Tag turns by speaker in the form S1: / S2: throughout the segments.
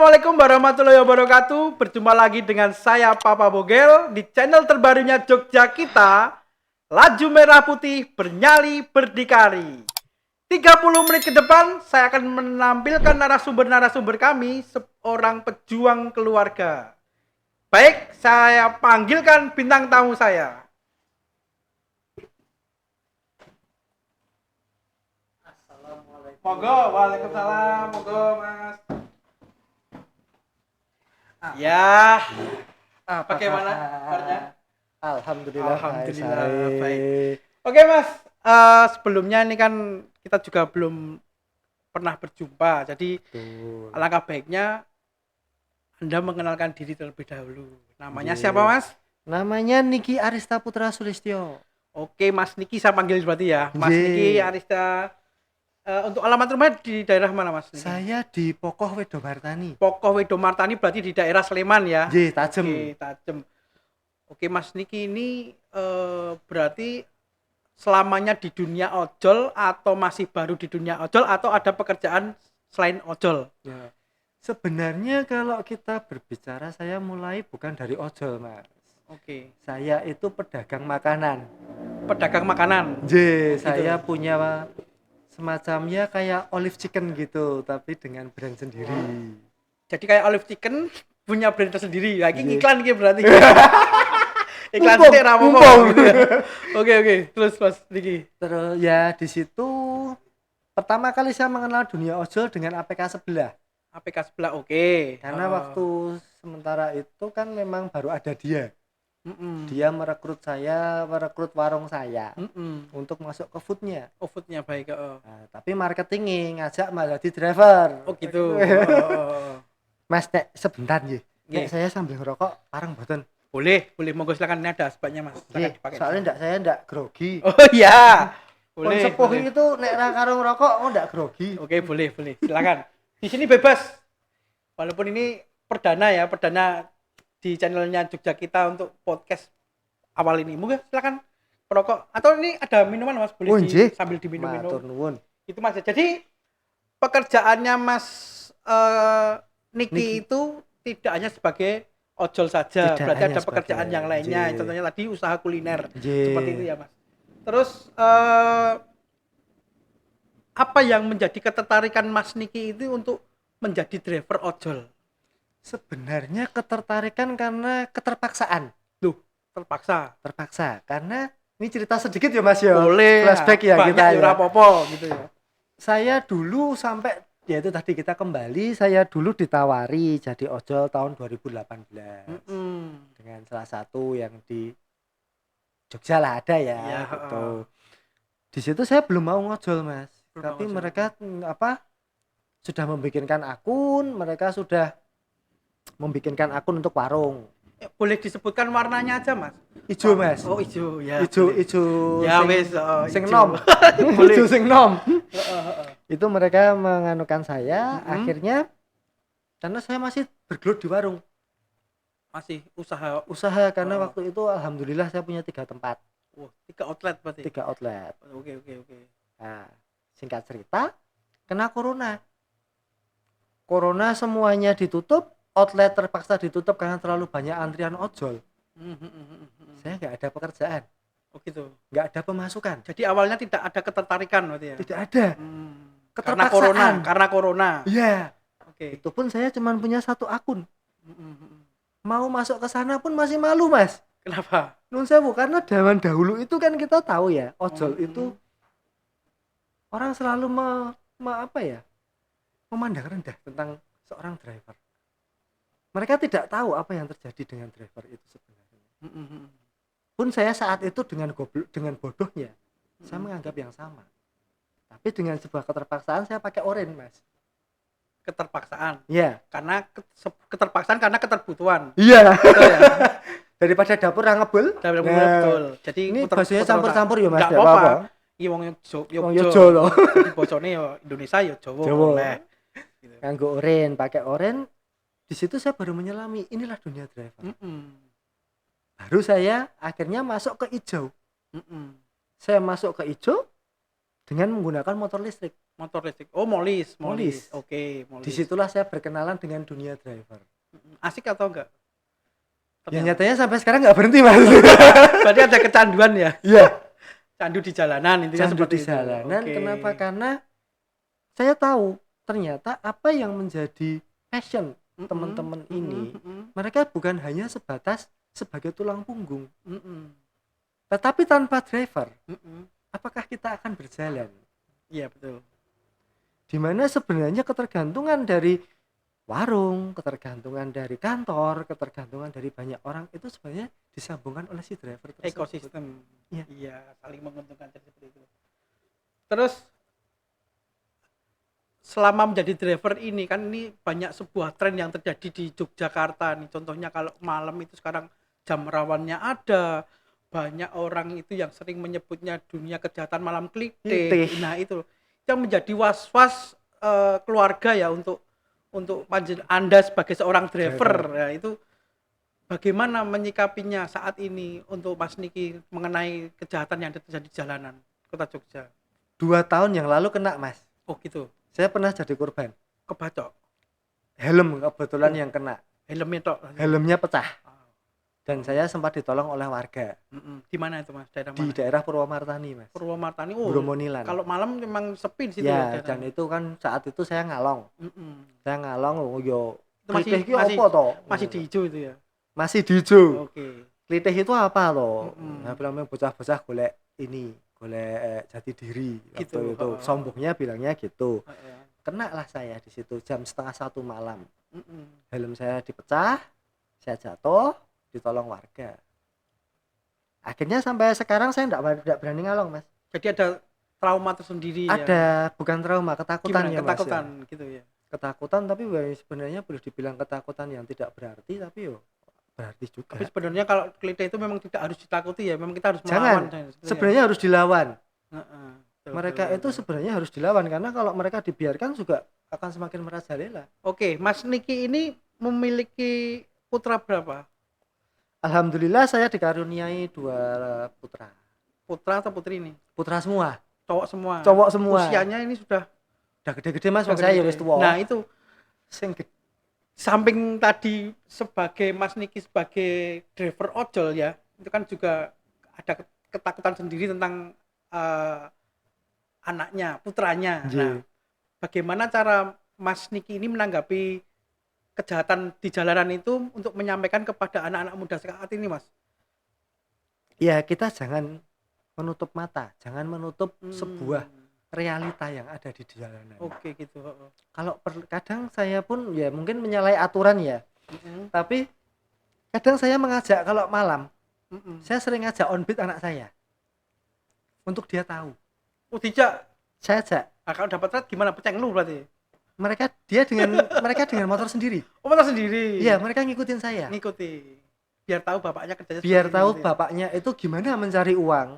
S1: Assalamualaikum warahmatullahi wabarakatuh. Berjumpa lagi dengan saya Papa Bogel di channel terbarunya Jogja Kita. Laju merah putih bernyali berdikari. 30 menit ke depan saya akan menampilkan narasumber-narasumber kami, seorang pejuang keluarga. Baik, saya panggilkan bintang tamu saya. Assalamualaikum. Monggo, waalaikumsalam. Monggo, Mas. Ya, bagaimana kabarnya?
S2: Alhamdulillah,
S1: Baik. Oke Mas, sebelumnya ini kan kita juga belum pernah berjumpa, jadi alangkah baiknya Anda mengenalkan diri terlebih dahulu. Namanya siapa Mas?
S2: Namanya Niki Arista Putra Sulistyo.
S1: Oke Mas Niki, saya panggil berarti ya. Mas Niki Arista. Untuk alamat rumah di daerah mana Mas Niki?
S2: Saya di Pokoh Wedomartani.
S1: Pokoh Wedomartani berarti di daerah Sleman ya?
S2: Tajem.
S1: Oke, Tajem. Oke Mas Niki, ini berarti selamanya di dunia ojol atau masih baru di dunia ojol atau ada pekerjaan selain ojol?
S2: Ya. Sebenarnya kalau kita berbicara, saya mulai bukan dari ojol Mas.
S1: Oke.
S2: Saya itu pedagang makanan.
S1: Pedagang makanan?
S2: Saya punya semacamnya kayak Olive Chicken gitu, tapi dengan brand sendiri.
S1: Jadi kayak Olive Chicken punya brand tersendiri. Lagi iklan gitu berarti. Iklan sih rapopo gitu ya. Oke. Terus Mas Niki.
S2: Terus ya di situ pertama kali saya mengenal dunia ojol dengan APK sebelah.
S1: APK sebelah, oke.
S2: Karena waktu sementara itu kan memang baru ada dia. Dia merekrut warung saya untuk masuk ke foodnya.
S1: Oh, foodnya baik.
S2: Nah, tapi marketingnya ngajak malah jadi driver.
S1: Oh gitu.
S2: Mas, sebentar nggih. Saya sambil ngerokok parang boten.
S1: Boleh, monggo silakan, ini ada sebabnya Mas. Silakan dipakai.
S2: Soalnya saya enggak grogi.
S1: Oh iya. Boleh.
S2: Sepuh itu nek ra karo ngerokok enggak grogi.
S1: Oke, boleh. Silakan. Di sini bebas. Walaupun ini perdana di channelnya Jogja Kita untuk podcast awal ini. Monggo silakan perokok atau ini ada minuman Mas, boleh sambil diminum-minum.
S2: Matur nuwun.
S1: Itu Mas. Jadi pekerjaannya Mas Niki itu tidak hanya sebagai ojol saja, berarti ada pekerjaan yang lainnya. Contohnya tadi usaha kuliner. Seperti itu ya Mas. Terus apa yang menjadi ketertarikan Mas Niki itu untuk menjadi driver ojol?
S2: Sebenarnya ketertarikan karena keterpaksaan.
S1: Loh, terpaksa
S2: karena ini cerita sedikit ya Mas ya.
S1: Boleh.
S2: Flashback ya kita ya.
S1: Rapopo gitu ya.
S2: Saya dulu sampai ya itu tadi kita kembali, saya dulu ditawari jadi ojol tahun 2018. Dengan salah satu yang di Jogja lah ada ya gitu. Di situ saya belum mau ngojol Mas. Tapi mereka sudah membikinkan akun, untuk warung.
S1: Boleh disebutkan warnanya aja Mas?
S2: Ijo Mas.
S1: Oh ijo ya.
S2: Ijo
S1: ya wes
S2: sing nom. Ijo sing nom. Itu mereka menganukan saya. Akhirnya karena saya masih bergelut di warung.
S1: Masih usaha
S2: karena waktu itu alhamdulillah saya punya 3 tempat.
S1: 3 outlet berarti.
S2: 3 outlet.
S1: Oke.
S2: Nah, singkat cerita kena corona semuanya ditutup, outlet terpaksa ditutup karena terlalu banyak antrian ojol. Saya nggak ada pekerjaan.
S1: Oh gitu.
S2: Nggak ada pemasukan.
S1: Jadi awalnya tidak ada ketertarikan berarti ya?
S2: Tidak ada.
S1: Keterpaksaan. Karena corona.
S2: Iya.
S1: Oke.
S2: Itu pun saya cuma punya 1 akun. Mau masuk ke sana pun masih malu Mas.
S1: Kenapa?
S2: Nun sewu, karena zaman dahulu itu kan kita tahu ya, ojol itu orang selalu memandang rendah tentang seorang driver. Mereka tidak tahu apa yang terjadi dengan driver itu sebenarnya. Pun saya saat itu dengan bodohnya, saya menganggap yang sama. Tapi dengan sebuah keterpaksaan saya pakai oren Mas.
S1: Keterpaksaan?
S2: Iya.
S1: Karena keterpaksaan karena keterbutuhan.
S2: Iya. Ya? Daripada dapur ngebul.
S1: Betul. Jadi
S2: ini bahasanya campur-campur ya Mas.
S1: Enggak apa-apa. Iya wong
S2: Yogyo loh.
S1: Bosone ya Indonesia ya Jawa.
S2: Nganggo oren, pakai oren. Di situ saya baru menyelami inilah dunia driver. Baru saya akhirnya masuk ke hijau. Saya masuk ke hijau, dengan menggunakan motor listrik.
S1: Motor listrik. Oh, molis.
S2: Molis.
S1: Oke, molis.
S2: Disitulah saya berkenalan dengan dunia driver.
S1: Asik atau enggak?
S2: Yang nyatanya sampai sekarang nggak berhenti, Mas.
S1: Berarti ada kecanduan ya?
S2: Iya.
S1: Candu di jalanan intinya
S2: Candu
S1: seperti
S2: di jalanan.
S1: Okay.
S2: Kenapa? Karena saya tahu ternyata apa yang menjadi passion teman-teman ini, mereka bukan hanya sebatas sebagai tulang punggung, tetapi tanpa driver, apakah kita akan berjalan?
S1: Iya, betul.
S2: Dimana sebenarnya ketergantungan dari warung, ketergantungan dari kantor, ketergantungan dari banyak orang itu sebenarnya disambungkan oleh si driver tersebut.
S1: Ekosistem.
S2: Iya.
S1: Iya, saling menguntungkan seperti itu. Terus selama menjadi driver ini kan ini banyak sebuah tren yang terjadi di Yogyakarta nih. Contohnya kalau malam itu sekarang jam rawannya ada, banyak orang itu yang sering menyebutnya dunia kejahatan malam klitih. Nah, itu yang menjadi was-was keluarga ya untuk Anda sebagai seorang driver. Ya, itu bagaimana menyikapinya saat ini untuk Mas Niki mengenai kejahatan yang terjadi di jalanan Kota Jogja?
S2: 2 tahun yang lalu kena, Mas.
S1: Oh gitu.
S2: Saya pernah jadi korban.
S1: Kebacok.
S2: Helm kebetulan yang kena. Helmnya pecah. Dan saya sempat ditolong oleh warga.
S1: Di mana itu, Mas? Daerah mana?
S2: Di daerah Purwomartani, Mas.
S1: Purwomartani.
S2: Bromonilan.
S1: Kalau malam memang sepi di situ
S2: ya. Dan itu kan saat itu saya ngalong. Saya ngalong, yo.
S1: Masih di hijau itu ya.
S2: Masih di hijau.
S1: Oke.
S2: Klitih itu apa loh? Nah, bilangnya bocah-bocah golek jati diri gitu. Itu sombongnya bilangnya gitu. Kena lah saya di situ jam 12:30 malam. Helm saya dipecah, saya jatuh, ditolong warga. Akhirnya sampai sekarang saya enggak berani ngalong, Mas.
S1: Jadi ada trauma tersendiri
S2: ada ya? Bukan trauma, ketakutan.
S1: Gimana?
S2: Ya,
S1: ketakutan
S2: Mas, ya.
S1: Gitu ya.
S2: Ketakutan, tapi sebenarnya boleh dibilang ketakutan yang tidak berarti, tapi berarti juga.
S1: Tapi sebenarnya kalau klitih itu memang tidak harus ditakuti ya, memang kita harus melawan.
S2: Sebenarnya harus dilawan.
S1: Mereka
S2: itu sebenarnya harus dilawan, karena kalau mereka dibiarkan juga akan semakin merajalela.
S1: Oke, Mas Niki ini memiliki putra berapa?
S2: Alhamdulillah saya dikaruniai 2 putra.
S1: Putra atau putri ini?
S2: Putra semua.
S1: Cowok semua. Usianya ini sudah
S2: gede-gede, Mas, saya wis tua.
S1: Nah, itu samping tadi sebagai Mas Niki sebagai driver ojol ya, itu kan juga ada ketakutan sendiri tentang anaknya, putranya. Nah, bagaimana cara Mas Niki ini menanggapi kejahatan di jalanan itu untuk menyampaikan kepada anak-anak muda saat ini, Mas?
S2: Ya, kita jangan menutup mata, jangan menutup sebuah realita yang ada di jalanan.
S1: Oke, gitu.
S2: Kalau kadang saya pun ya mungkin menyalahi aturan ya. Tapi kadang saya mengajak kalau malam. Saya sering ngajak on beat anak saya. Untuk dia tahu.
S1: Oh, dijak.
S2: Saya ajak.
S1: Nah, kalau dapat red gimana? Peceng lu berarti.
S2: Mereka dengan motor sendiri.
S1: Oh, motor sendiri.
S2: Iya, mereka ngikutin saya.
S1: Biar tahu bapaknya kerjanya.
S2: Biar tahu bapaknya itu gimana mencari uang.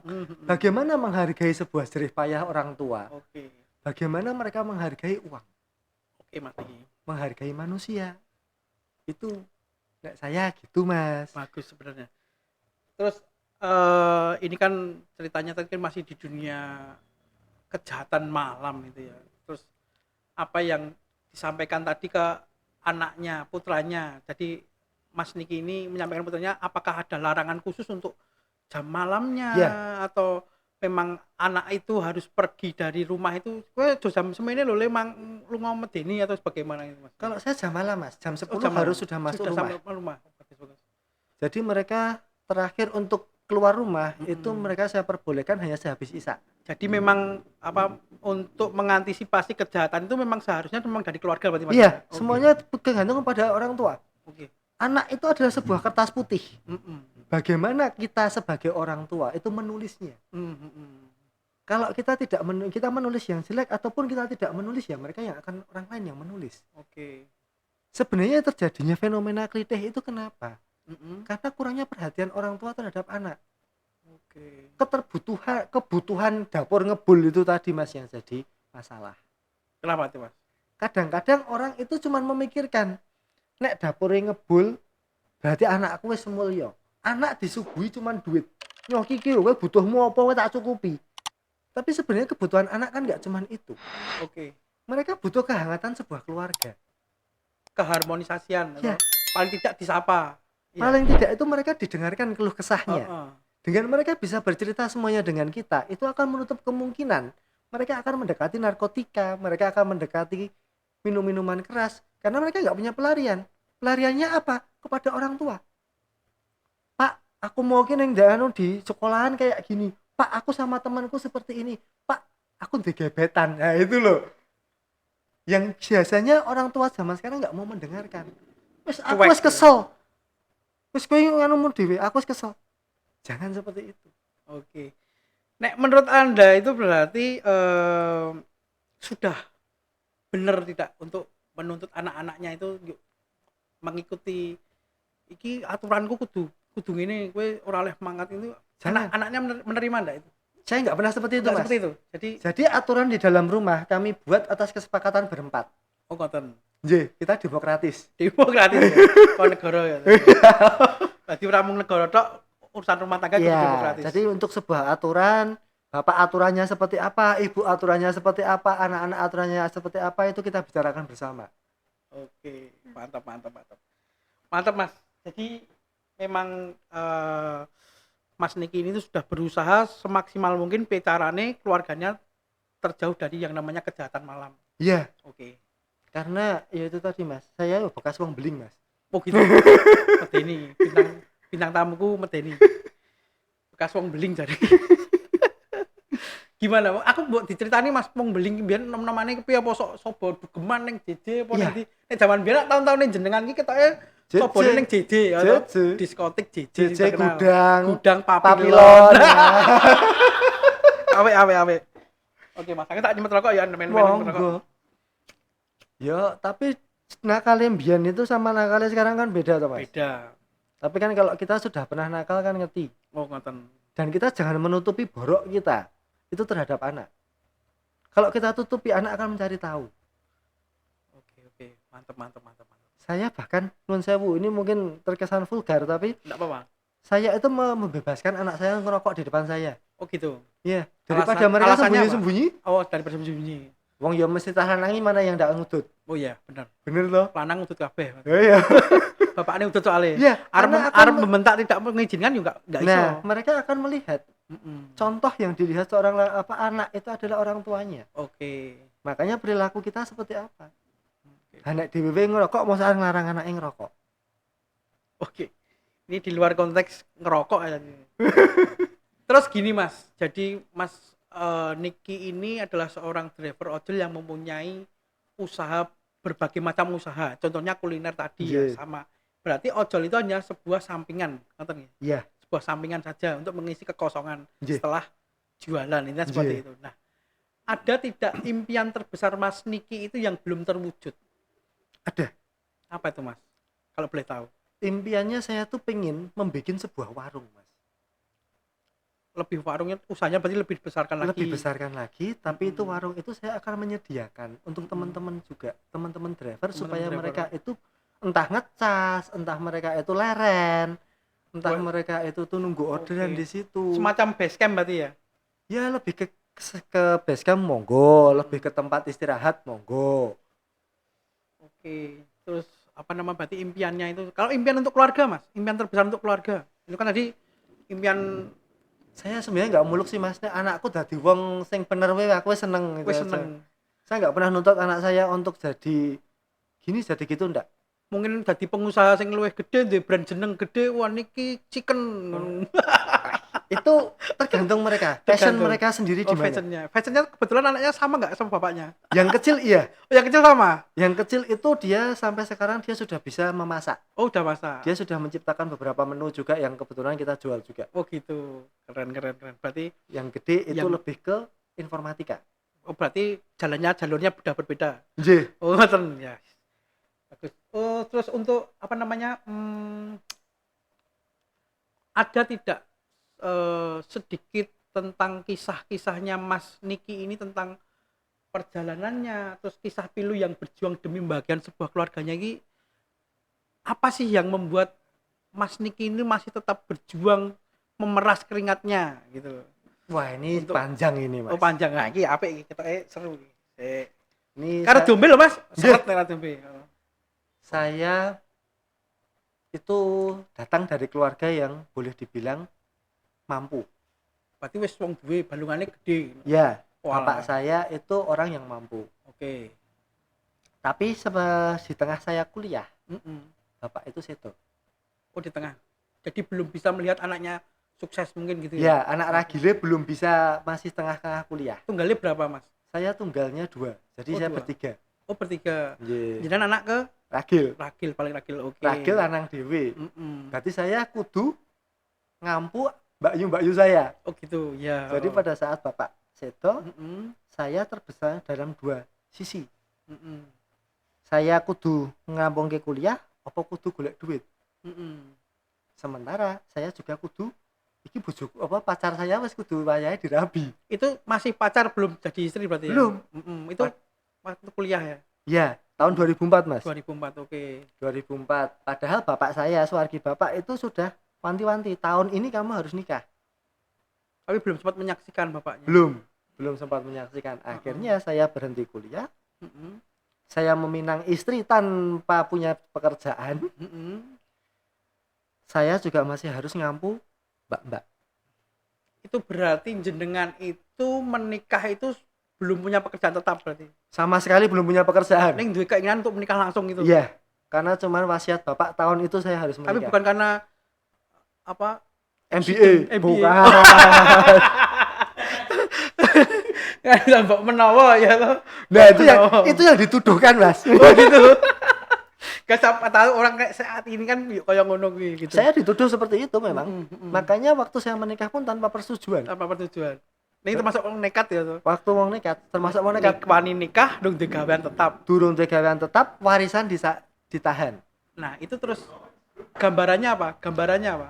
S2: Bagaimana menghargai sebuah jerih payah orang tua.
S1: Oke.
S2: Bagaimana mereka menghargai uang.
S1: Oke, Mas.
S2: Menghargai manusia. Itu saya gitu, Mas.
S1: Bagus sebenarnya. Terus ini kan ceritanya tadi kan masih di dunia kejahatan malam itu ya. Terus apa yang disampaikan tadi ke anaknya, putranya. Jadi Mas Niki ini menyampaikan putranya, apakah ada larangan khusus untuk jam malamnya atau memang anak itu harus pergi dari rumah itu kowe jam semene lho memang lu mau medeni atau bagaimana itu, Mas?
S2: Kalau saya jam malam, Mas, jam 10 harus sudah masuk rumah. Jadi mereka terakhir untuk keluar rumah itu mereka saya perbolehkan hanya sehabis isya.
S1: Jadi memang untuk mengantisipasi kejahatan itu memang seharusnya memang dari keluarga berarti, Mas?
S2: Iya, semuanya tergantung pada orang tua.
S1: Oke.
S2: Anak itu adalah sebuah kertas putih. Bagaimana kita sebagai orang tua itu menulisnya? Kalau kita kita menulis yang jelek ataupun kita tidak menulis, ya mereka yang akan orang lain yang menulis.
S1: Oke.
S2: Sebenarnya terjadinya fenomena klitih itu kenapa? Karena kurangnya perhatian orang tua terhadap anak.
S1: Oke.
S2: Kebutuhan dapur ngebul itu tadi, Mas, yang jadi masalah.
S1: Kenapa itu, Mas?
S2: Kadang-kadang orang itu cuma memikirkan nek dapure ngebul berarti anakku wis mulya. Anak disuguhi cuma duit. Nyoh iki kowe butuhmu apa kowe tak cukupi. Tapi sebenarnya kebutuhan anak kan nggak cuman itu.
S1: Oke.
S2: Mereka butuh kehangatan sebuah keluarga.
S1: Keharmonisasian atau
S2: Ya,
S1: paling tidak disapa. Iya.
S2: paling tidak itu mereka didengarkan keluh kesahnya.
S1: Heeh.
S2: Dengan mereka bisa bercerita semuanya dengan kita, itu akan menutup kemungkinan mereka akan mendekati narkotika, mereka akan mendekati minum-minuman keras, karena mereka nggak punya pelarian. Pelariannya apa? Kepada orang tua. Pak, aku mau yang di sekolahan kayak gini. Pak, aku sama temanku seperti ini. Pak, aku di gebetan. Nah itu loh. Yang biasanya orang tua zaman sekarang nggak mau mendengarkan. Wes aku
S1: Cuek.
S2: wes kesel. Wes kowe ngono dhewe, aku wes kesel. Jangan seperti itu.
S1: Oke. Nek menurut Anda itu berarti sudah benar tidak untuk menuntut anak-anaknya itu yuk, mengikuti iki aturanku kudu kudu ngene kowe ora oleh mangkat itu
S2: Jangan.
S1: anak-anaknya menerima ndak itu?
S2: Saya nggak pernah seperti itu,
S1: Enggak
S2: Mas.
S1: seperti itu.
S2: Jadi aturan di dalam rumah kami buat atas kesepakatan berempat.
S1: Oh ngoten.
S2: J, kita demokratis.
S1: Demokratis ya. Kok negara ya. Berarti ora mung negara tok, urusan rumah tangga kudu
S2: Iya,
S1: demokratis.
S2: jadi untuk sebuah aturan, bapak aturannya seperti apa, ibu aturannya seperti apa, anak-anak aturannya seperti apa, itu kita bicarakan bersama.
S1: Oke, mantap mantap mantap. Mantap Mas. Jadi memang Mas Niki ini tuh sudah berusaha semaksimal mungkin carane keluarganya terjauh dari yang namanya kejahatan malam.
S2: Iya,
S1: Oke.
S2: karena ya itu tadi, Mas, saya bekas wong beling, Mas.
S1: Oh gitu. Medeni, bintang tamuku medeni. Bekas wong beling jadi. Gimana? Aku mbok diceritani Mas wong beling mbiyen nom-nomane kepiye apa sok sobo dugeman ning JJ apa
S2: Iya.
S1: nanti. Nek jaman biyen tahun-tahun ning jenengan iki ketoke
S2: JJ.
S1: sobone ning JJ atau
S2: JJ.
S1: diskotik JJ
S2: JJ
S1: terkenal.
S2: gudang
S1: papilon.
S2: papilon.
S1: Awe. Oke Mas, aku tak nyemet rokok ya main-main rokok.
S2: Monggo. Ya, tapi nakalnya mbiyen itu sama nakalnya sekarang kan beda toh, Mas.
S1: Beda.
S2: Tapi kan kalau kita sudah pernah nakal kan ngerti.
S1: Oh ngoten.
S2: Dan kita jangan menutupi borok kita itu terhadap anak. Kalau kita tutupi, anak akan mencari tahu.
S1: Oke. Mantap.
S2: Saya bahkan nun sewu, ini mungkin terkesan vulgar, tapi
S1: Enggak apa-apa.
S2: saya itu membebaskan anak saya ngerokok di depan saya.
S1: Oh gitu.
S2: Iya, daripada mereka
S1: alasannya apa?
S2: sembunyi-sembunyi.
S1: Oh, dari sembunyi.
S2: Wong ya mesti tahan lagi, mana yang ndak ngudut.
S1: Oh iya, benar.
S2: Bener loh.
S1: Lanang udut kabeh.
S2: Iya.
S1: Bapaknya udut soalnya.
S2: Iya, karena akan
S1: Arep membentak tidak mengizinkan juga enggak iso.
S2: Nah, mereka akan melihat
S1: Mm-mm.
S2: contoh yang dilihat seorang anak itu adalah orang tuanya.
S1: Oke.
S2: Makanya perilaku kita seperti apa?
S1: Oke.
S2: Anak DWW ngerokok, mau saya ngelarang anak ngerokok.
S1: Oke. Ini di luar konteks ngerokok ya. Terus gini Mas, jadi Mas Niki ini adalah seorang driver ojol yang mempunyai usaha berbagai macam usaha. Contohnya kuliner tadi ya
S2: Yeah.
S1: sama. Berarti ojol itu hanya sebuah sampingan, ngerti ya?
S2: Iya.
S1: Sebuah sampingan saja untuk mengisi kekosongan
S2: Yeah.
S1: setelah jualan ini seperti
S2: Yeah.
S1: itu. Nah, ada tidak impian terbesar Mas Niki itu yang belum terwujud?
S2: Ada.
S1: Apa itu Mas? Kalau boleh tahu.
S2: Impiannya saya tuh pengen membuat sebuah warung, Mas.
S1: Lebih warungnya usahanya berarti lebih dibesarkan lagi.
S2: Lebih besarkan lagi, tapi itu warung itu saya akan menyediakan untuk teman-teman juga, teman-teman driver supaya
S1: driver.
S2: mereka itu entah ngecas, entah mereka itu leren, entah
S1: Buat-
S2: mereka itu tuh nunggu orderan
S1: Oke.
S2: di situ.
S1: Semacam base camp berarti ya?
S2: Ya lebih ke base camp monggo, lebih ke tempat istirahat monggo.
S1: Oke. Terus apa nama berarti impiannya itu? Kalau impian untuk keluarga Mas, impian terbesar untuk keluarga. Itu kan tadi impian
S2: Saya sebenarnya nggak muluk sih, Mas. Nek anakku dadi wong sing bener wae aku wis seneng gitu
S1: gue
S2: aja.
S1: seneng.
S2: Saya nggak pernah nuntut anak saya untuk jadi gini jadi gitu, ndak.
S1: Mungkin jadi pengusaha sing luwih gede, duwe brand jeneng gede, wah niki chicken.
S2: Itu tergantung mereka, passion
S1: Tergantung.
S2: mereka sendiri di
S1: Oh,
S2: mana.
S1: fashionnya kebetulan anaknya sama nggak sama bapaknya?
S2: Yang kecil iya,
S1: Oh, yang kecil sama?
S2: yang kecil itu dia sampai sekarang dia sudah bisa memasak.
S1: Oh, udah masak.
S2: Dia sudah menciptakan beberapa menu juga yang kebetulan kita jual juga.
S1: Oh gitu. Keren. Berarti
S2: Yang gede itu
S1: Yang-
S2: lebih ke informatika.
S1: berarti jalurnya udah berbeda.
S2: Nggih.
S1: Oh, ngoten ya. Bagus. Oh, terus untuk apa namanya? Ada tidak sedikit tentang kisah-kisahnya Mas Niki ini tentang perjalanannya, terus kisah pilu yang berjuang demi membahagiakan sebuah keluarganya ini, apa sih yang membuat Mas Niki ini masih tetap berjuang memeras keringatnya gitu?
S2: Wah, ini
S1: Untuk-
S2: panjang ini, Mas.
S1: Oh panjang nah iki apik iki ketoke seru iki.
S2: Ini
S1: Karo dombe lho Mas,
S2: Iya.
S1: seret karo dombe. Oh.
S2: saya itu datang dari keluarga yang boleh dibilang mampu.
S1: Berarti wis wong duwe balungane gede.
S2: Ya,
S1: Walah.
S2: bapak saya itu orang yang mampu.
S1: Oke.
S2: Tapi di tengah saya kuliah,
S1: Heeh.
S2: bapak itu sedo.
S1: Oh di tengah. Jadi belum bisa melihat anaknya sukses mungkin gitu
S2: Ya, anak ragile belum bisa, masih tengah-tengah kuliah.
S1: Tunggalnya berapa Mas?
S2: Saya tunggalnya 2, jadi
S1: Oh,
S2: saya
S1: 2.
S2: bertiga.
S1: Oh bertiga.
S2: Nggih.
S1: Jadi anak ke
S2: Ragil.
S1: ragil paling ragil. Oke.
S2: Ragil lanang dhewe.
S1: Mm-mm.
S2: Berarti saya kudu ngampu mbakyu saya.
S1: Oh gitu ya.
S2: Jadi pada saat bapak sedo,
S1: Mm-mm.
S2: saya terbesar dalam 2 sisi.
S1: Mm-mm.
S2: Saya kudu ngampungke kuliah apa kudu golek duit.
S1: Mm-mm.
S2: Sementara saya juga kudu iki bojoku apa pacar saya wis kudu wayahe dirabi.
S1: Itu masih pacar belum jadi istri berarti ya?
S2: Belum.
S1: Mm-mm. Itu waktu kuliah ya?
S2: Ya, tahun 2004, Mas.
S1: 2004 oke.
S2: 2004. Padahal bapak saya, suwargi bapak itu sudah wanti-wanti, tahun ini kamu harus nikah.
S1: Tapi belum sempat menyaksikan bapaknya.
S2: Belum sempat menyaksikan. Akhirnya saya berhenti kuliah.
S1: Mm-mm.
S2: Saya meminang istri tanpa punya pekerjaan.
S1: Mm-mm.
S2: Saya juga masih harus ngampu mbak-mbak.
S1: Itu berarti jenengan itu menikah itu belum punya pekerjaan tetap berarti.
S2: Sama sekali belum punya pekerjaan.
S1: Neng duwe keinginan untuk menikah langsung gitu.
S2: Iya, karena cuman wasiat bapak tahun itu saya harus menikah.
S1: Tapi bukan karena apa?
S2: MBA.
S1: MBA.
S2: Bukan.
S1: Kan mbok menawa ya toh.
S2: Nah, itu yang dituduhkan, Mas.
S1: Oh gitu. Gak siapa tahu orang kayak saat ini kan yuk kayak ngono kuwi gitu.
S2: Saya dituduh seperti itu memang. Makanya waktu saya menikah pun tanpa persetujuan.
S1: Apa pertujuan? Ini termasuk orang nekat ya tuh.
S2: Waktu mau nekat, termasuk mau nekat.
S1: Wani nikah dong digawean tetap.
S2: Durung gawean tetap, warisan ditahan.
S1: Nah, itu terus gambarannya apa?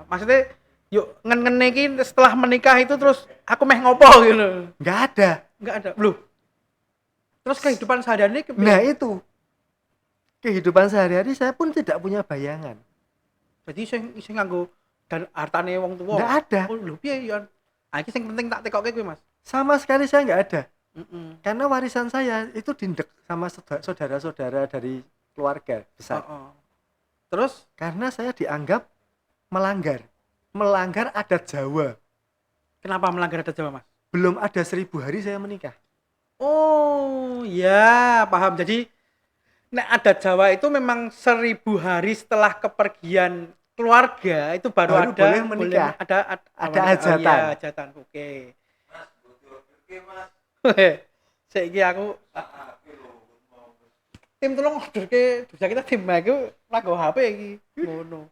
S1: Maksudnya yuk ngen-ngene iki setelah menikah itu terus aku meh ngopo gitu.
S2: Nggak ada.
S1: Enggak ada. Loh. Terus kehidupan sehari-hari
S2: Nah itu. Kehidupan sehari-hari saya pun tidak punya bayangan.
S1: jadi sing nganggo dan hartane wong tuwa.
S2: Nggak ada.
S1: Oh, lho piye ya? Ah iki sing penting tak tekokke kuwi, Mas.
S2: Sama sekali saya nggak ada.
S1: Heeh.
S2: Karena warisan saya itu dindek sama saudara-saudara dari keluarga besar.
S1: Terus
S2: Karena saya dianggap melanggar adat Jawa.
S1: kenapa melanggar adat Jawa, Mas?
S2: Belum ada 1000 hari saya menikah.
S1: Oh, ya, paham. Jadi nek adat Jawa itu memang 1000 hari setelah kepergian keluarga itu baru ada
S2: boleh menikah.
S1: ada
S2: hajatan.
S1: Oh, iya, hajatan. Oke. Mas. Saiki aku tim tolong orderke Jogja kita tim aku lagu HP iki. Ngono.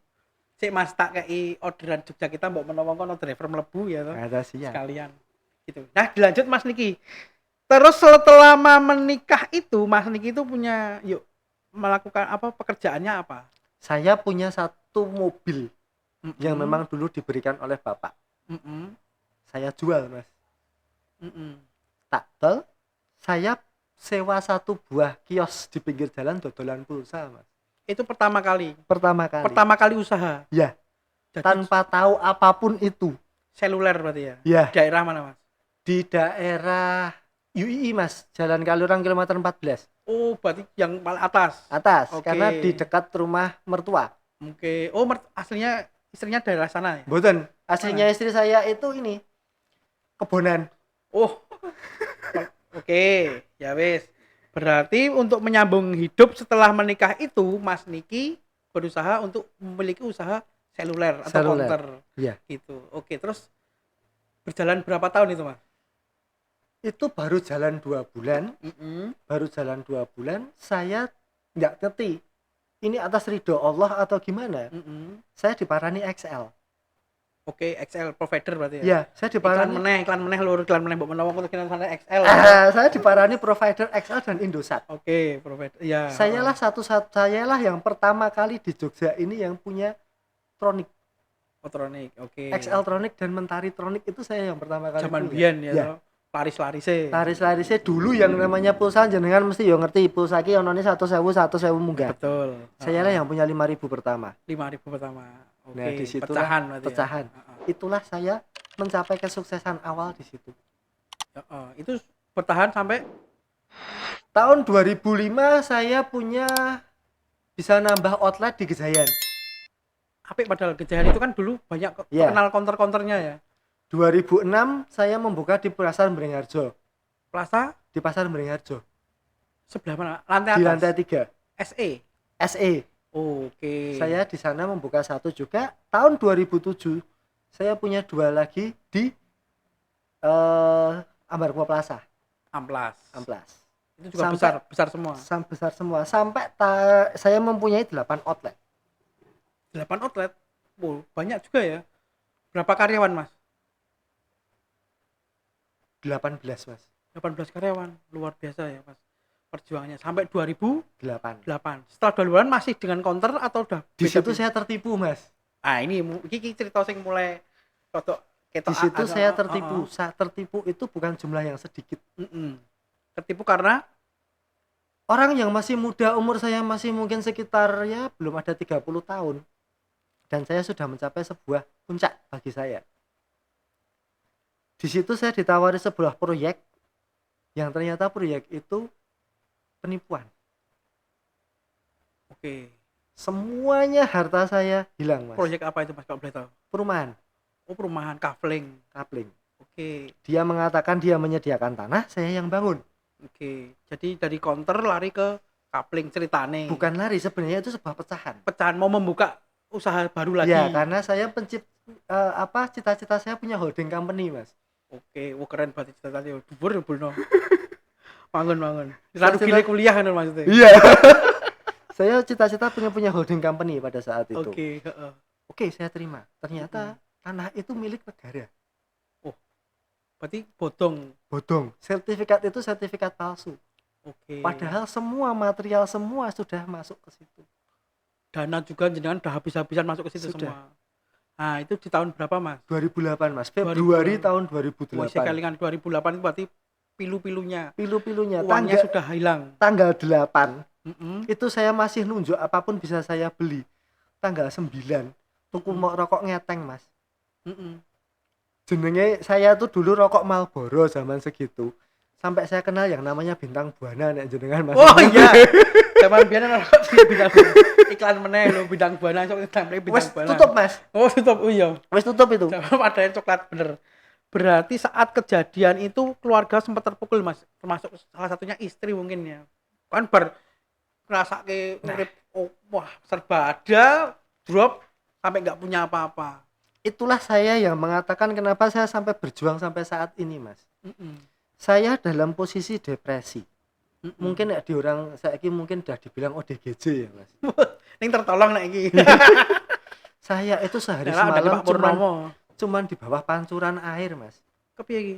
S1: Sik Mas tak kei orderan Jogja kita mbok menawa kono driver mlebu ya toh.
S2: Ada siap.
S1: Sekalian. Gitu. Nah, dilanjut Mas Niki. Terus setelah menikah itu Mas Niki itu punya yuk melakukan apa pekerjaannya apa?
S2: Saya punya satu mobil yang memang dulu diberikan oleh bapak. Saya jual, Mas. Tak tol, saya sewa satu buah kios di pinggir jalan dodolan pulsa, Mas.
S1: Itu pertama kali.
S2: Pertama kali
S1: Usaha.
S2: Ya.
S1: Jadi
S2: Tanpa tahu apapun itu.
S1: seluler berarti ya.
S2: Ya.
S1: Daerah mana, Mas?
S2: Di daerah UII, Mas, Jalan Kaliurang kilometer 14.
S1: Oh, berarti yang paling atas.
S2: Atas,
S1: Oke.
S2: karena di dekat rumah mertua.
S1: Oke. Oh, aslinya istrinya daerah sana ya?
S2: Mboten, aslinya istri saya itu ini kebonan.
S1: Oh. Oke, ya wis. Berarti untuk menyambung hidup setelah menikah itu Mas Niki berusaha untuk memiliki usaha seluler atau counter.
S2: Iya.
S1: Gitu. Oke, terus berjalan berapa tahun itu, Mas?
S2: Itu baru jalan 2 bulan. Baru jalan 2 bulan, saya nggak ngerti ini atas ridho Allah atau gimana. Saya diparani XL.
S1: Oke, XL provider berarti ya?
S2: Ya, saya diparani
S1: iklan meneh lur, iklan meneh mbok menawa kok kira sana XL.
S2: saya diparani provider XL dan Indosat.
S1: Oke, provider. Ya.
S2: Sayalah sayalah yang pertama kali di Jogja ini yang punya Tronic.
S1: Tronic. Oke.
S2: XL Tronic dan Mentari Tronic itu saya yang pertama kali
S1: Zaman
S2: punya.
S1: biyen ya.
S2: Ya.
S1: Laris-larise.
S2: Laris-larise dulu yang namanya pulsa jenengan mesti yo ngerti pulsa iki onone 1.000 munggah.
S1: Betul.
S2: Saya lah yang punya 5.000 pertama.
S1: 5.000 pertama. Oke.
S2: Nah, di situ
S1: pecahan berarti.
S2: Pecahan.
S1: Ya.
S2: Itulah saya mencapai kesuksesan awal di situ.
S1: Itu bertahan sampai
S2: Tahun 2005 saya punya bisa nambah outlet di Gejayan.
S1: apik, padahal Gejayan itu kan dulu banyak
S2: Iya.
S1: terkenal counter-counternya ya.
S2: 2006 saya membuka di Pasar Beringharjo,
S1: Plaza
S2: di Pasar Beringharjo,
S1: sebelah mana? Lantai
S2: di
S1: atas.
S2: lantai 3.
S1: SE.
S2: SE.
S1: Oke.
S2: Saya di sana membuka satu juga. Tahun 2007 saya punya 2 lagi di Ambarmo Plaza,
S1: Amplas. Itu juga
S2: Sampai-
S1: besar semua.
S2: besar semua. Sampai saya mempunyai 8 outlet.
S1: 8 outlet. Banyak juga ya. Berapa karyawan, Mas?
S2: 18, Mas.
S1: 18 karyawan. Luar biasa ya, Mas. Perjuangannya sampai 2008.
S2: 8.
S1: Setelah 2008 masih dengan counter atau udah
S2: Di
S1: beda
S2: situ saya tertipu, Mas.
S1: ini cerita sing mulai foto
S2: Di situ saya tertipu. Saya tertipu itu bukan jumlah yang sedikit.
S1: Tertipu karena
S2: Orang yang masih muda, umur saya masih mungkin sekitar ya belum ada 30 tahun. Dan saya sudah mencapai sebuah puncak bagi saya. Di situ saya ditawari sebuah proyek yang ternyata proyek itu penipuan.
S1: oke.
S2: Semuanya harta saya hilang, Mas.
S1: Proyek apa itu, Mas, kalau boleh tahu?
S2: Perumahan,
S1: Perumahan Kafling.
S2: kapling.
S1: Oke.
S2: Dia mengatakan dia menyediakan tanah, saya yang bangun.
S1: Oke. Jadi dari counter lari ke Kafling ceritane.
S2: Bukan lari, sebenarnya itu sebuah pecahan.
S1: Pecahan mau membuka usaha baru lagi.
S2: Ya, karena saya cita-cita saya punya holding company, Mas.
S1: Oke, keren banget cita-citanya. Dhuwur no. Mangun. Lalu pilih kuliah kan maksudnya.
S2: Iya. Saya cita-cita punya holding company pada saat itu.
S1: Oke, heeh.
S2: Oke, saya terima. Ternyata tanah itu milik negara.
S1: Berarti bodong.
S2: Sertifikat itu sertifikat palsu.
S1: Oke.
S2: Padahal semua material semua sudah masuk ke situ.
S1: Dana juga jenengan udah habis-habisan masuk ke situ
S2: Sudah.
S1: semua. Nah, itu di tahun berapa, Mas?
S2: 2008, Mas. Februari
S1: 2008.
S2: tahun
S1: Wah,
S2: 2008.
S1: sekalian 2008 itu berarti pilu-pilunya.
S2: Pilu-pilunya
S1: Uangnya sudah hilang.
S2: tanggal 8
S1: Mm-mm.
S2: itu saya masih nunjuk apapun bisa saya beli. Tanggal 9 tuku rokok ngeteng, Mas.
S1: Mm-mm.
S2: Jenenge saya tuh dulu rokok Marlboro zaman segitu. Sampai saya kenal yang namanya Bintang Buana nek jenengan, Mas.
S1: Oh iya. Zaman biyen ana bintang iklan meneh lho bintang buana sok template bintang
S2: Wes
S1: buana.
S2: tutup, Mas.
S1: Oh, tutup. Oh iya.
S2: Wes tutup itu.
S1: Ada coklat bener. Berarti saat kejadian itu keluarga sempat terpukul, Mas. Termasuk salah satunya istri mungkin ya. Kan ngrasake urip wah serba ada, drop sampai nggak punya apa-apa.
S2: Itulah saya yang mengatakan kenapa saya sampai berjuang sampai saat ini, Mas. Saya dalam posisi depresi. Mungkin ya di orang saiki mungkin udah dibilang ODGJ ya, Mas.
S1: Ning tertolong nek iki.
S2: Saya itu sehari
S1: Ada di
S2: semalam
S1: Pak Purnomo.
S2: cuman di bawah pancuran air, Mas.
S1: Kepiye iki?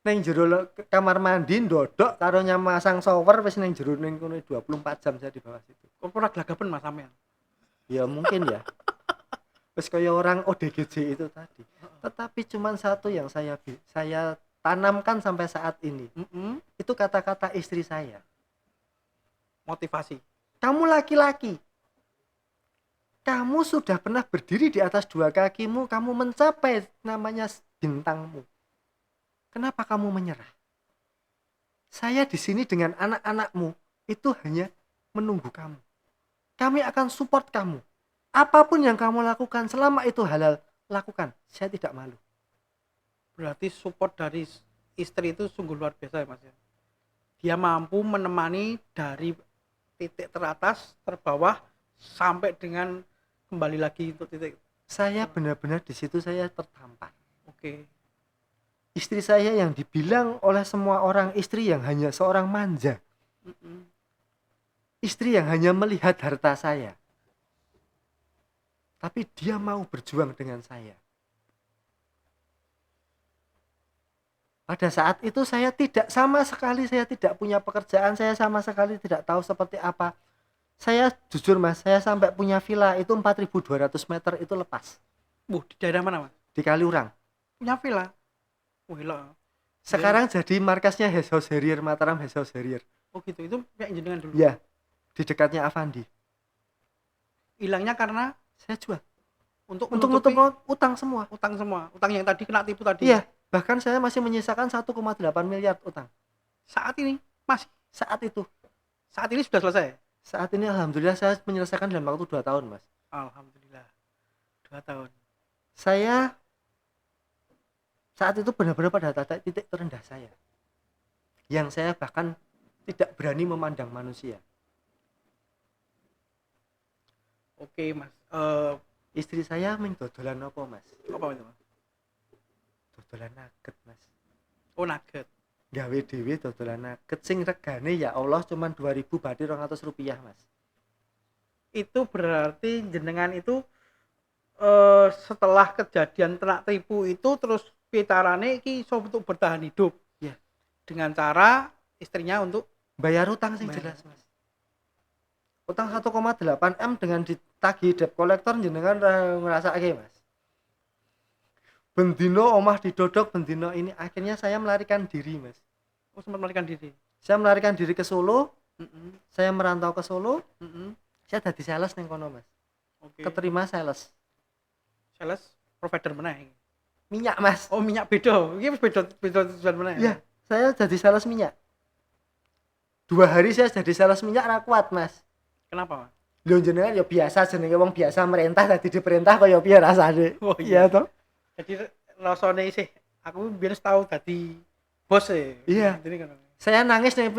S2: Neng jero kamar mandi ndodok karo masang shower wis neng jero ning kono 24 jam saya di bawah situ.
S1: Kok pernah glagapen Mas sampean?
S2: Ya mungkin ya. Wis kaya orang ODGJ itu tadi. Tetapi cuman satu yang saya tanamkan sampai saat ini. Itu kata-kata istri saya.
S1: Motivasi.
S2: Kamu laki-laki. Kamu sudah pernah berdiri di atas 2 kakimu, kamu mencapai namanya bintangmu. Kenapa kamu menyerah? Saya di sini dengan anak-anakmu itu hanya menunggu kamu. Kami akan support kamu. Apapun yang kamu lakukan selama itu halal, lakukan. Saya tidak malu.
S1: Berarti support dari istri itu sungguh luar biasa ya, Mas ya. Dia mampu menemani dari titik teratas, terbawah sampai dengan kembali lagi untuk titik.
S2: Saya benar-benar di situ saya tertampar.
S1: Oke.
S2: Istri saya yang dibilang oleh semua orang istri yang hanya seorang manja. Istri yang hanya melihat harta saya. Tapi dia mau berjuang dengan saya. Pada saat itu saya sama sekali tidak punya pekerjaan, saya sama sekali tidak tahu seperti apa. Saya jujur, Mas, saya sampai punya villa itu 4.200 meter itu lepas.
S1: Di daerah mana, Mas?
S2: Di Kaliurang.
S1: Punya villa. Gila.
S2: Sekarang jadi markasnya House Harrier, Mataram House Harrier.
S1: Oh gitu, itu kayak jenengan dulu.
S2: Ya, di dekatnya Avandi.
S1: Hilangnya karena
S2: Saya jual.
S1: untuk
S2: untuk
S1: menutupi
S2: nutup utang semua.
S1: utang semua, utang yang tadi kena tipu tadi.
S2: Iya, bahkan saya masih menyisakan 1,8 miliar utang
S1: Saat ini masih,
S2: saat itu.
S1: saat ini sudah selesai.
S2: Saat ini alhamdulillah saya menyelesaikan dalam waktu 2 tahun, Mas.
S1: Alhamdulillah. 2 tahun.
S2: Saya saat itu benar-benar pada titik terendah saya. Yang saya bahkan tidak berani memandang manusia.
S1: Oke, Mas.
S2: Istri saya main dodolan apa, Mas?
S1: Apa itu, Mas?
S2: Dodolan nugget, Mas.
S1: Oh, nugget.
S2: Gawe dhewe dodolan nugget sing regane ya Allah cuman 2.000 berarti 200 rupiah, Mas.
S1: Itu berarti jenengan itu setelah kejadian kena tipu itu terus pitarane iki iso untuk bertahan hidup.
S2: Ya.
S1: Dengan cara istrinya untuk
S2: Bayar utang sing
S1: Bayar.
S2: jelas, Mas. Utang 1,8 M dengan ditagih debt collector jenengan ngrasake, Mas. Bendino omah didodok, bendino ini akhirnya saya melarikan diri, Mas.
S1: oh, sempat melarikan diri.
S2: Saya melarikan diri ke Solo,
S1: Mm-mm.
S2: saya merantau ke Solo,
S1: Mm-mm.
S2: saya dadi sales ning kono, Mas.
S1: Oke.
S2: Keterima sales.
S1: Sales provider mana ini?
S2: Minyak, Mas.
S1: Oh, minyak beda. Iki beda tujuan mana
S2: Iya, saya jadi sales minyak. 2 hari saya jadi sales minyak ra kuat, Mas.
S1: Kenapa, Mas?
S2: Lho jenengan ya biasa jenenge wong biasa merintah dadi diperintah kaya piye rasane.
S1: Oh,
S2: Iya toh?
S1: Jadi rasane sih aku biyen tahu dadi bos e.
S2: Iya.
S1: Jadi kan.
S2: Saya nangis ning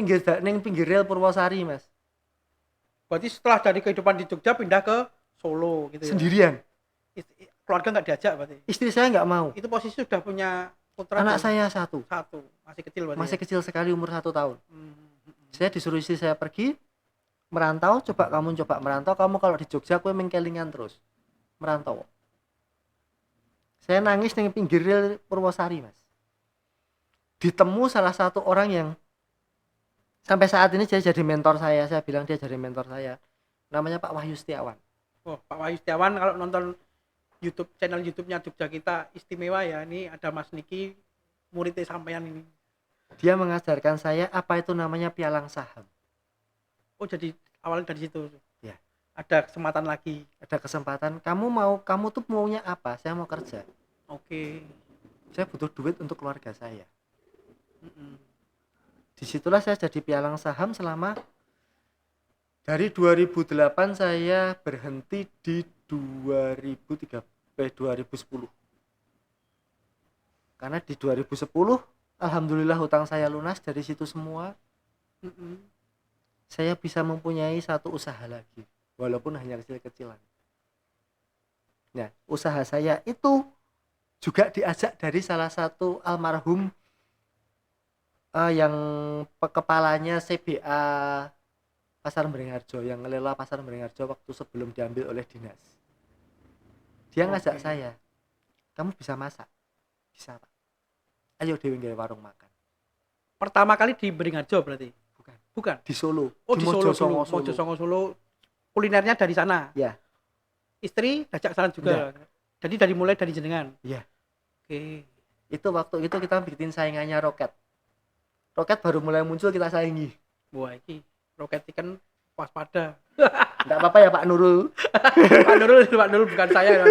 S2: pinggir rel Purwosari, Mas.
S1: Berarti setelah dari kehidupan di Jogja pindah ke Solo gitu ya.
S2: Sendirian.
S1: Keluarga nggak diajak berarti.
S2: Istri saya nggak mau.
S1: Itu posisi sudah punya putra.
S2: Anak saya satu.
S1: Masih kecil berarti.
S2: Masih
S1: ya?
S2: kecil sekali umur 1 tahun.
S1: Hmm.
S2: Saya disuruh istri saya pergi merantau, coba merantau, kamu kalau di Jogja kowe mengkelingan terus. Merantau. Saya nangis ning pinggir rel Purwosari, Mas. Ditemu salah satu orang yang sampai saat ini dia jadi mentor saya bilang dia jadi mentor saya. Namanya Pak Wahyu Setiawan.
S1: Oh, Pak Wahyu Setiawan kalau nonton YouTube channel YouTube-nya Jogja Kita istimewa ya. Ini ada Mas Niki muridnya sampean ini.
S2: Dia mengajarkan saya apa itu namanya pialang saham.
S1: Oh, jadi awalnya dari situ.
S2: Ya.
S1: Ada kesempatan lagi.
S2: Ada kesempatan, kamu tuh maunya apa? Saya mau kerja.
S1: Oke.
S2: Saya butuh duit untuk keluarga saya.
S1: Mm-mm.
S2: Disitulah saya jadi pialang saham selama dari 2008 saya berhenti di 2010. Karena di 2010 alhamdulillah hutang saya lunas dari situ semua.
S1: Mm-mm.
S2: Saya bisa mempunyai satu usaha lagi walaupun hanya kecil-kecilan. Nah, usaha saya itu juga diajak dari salah satu almarhum yang kepalanya CBA Pasar Beringharjo, yang ngelola Pasar Beringharjo waktu sebelum diambil oleh dinas. Dia ngajak saya, kamu bisa masak? Bisa, Pak. Ayo dewe nggawe warung makan.
S1: Pertama kali di Beringharjo berarti? Bukan.
S2: Di Solo.
S1: Oh, di Solo dulu. Mojosongo Solo. Kulinernya dari sana.
S2: Ya.
S1: Istri ajak sana juga.
S2: Ya.
S1: Jadi mulai dari jenengan.
S2: Iya.
S1: Oke.
S2: Itu waktu itu kita bikin saingannya Roket. Roket baru mulai muncul kita saingi.
S1: Wah, iki Roket Chicken waspada.
S2: Enggak apa-apa ya Pak Nurul.
S1: Pak Nurul bukan saya.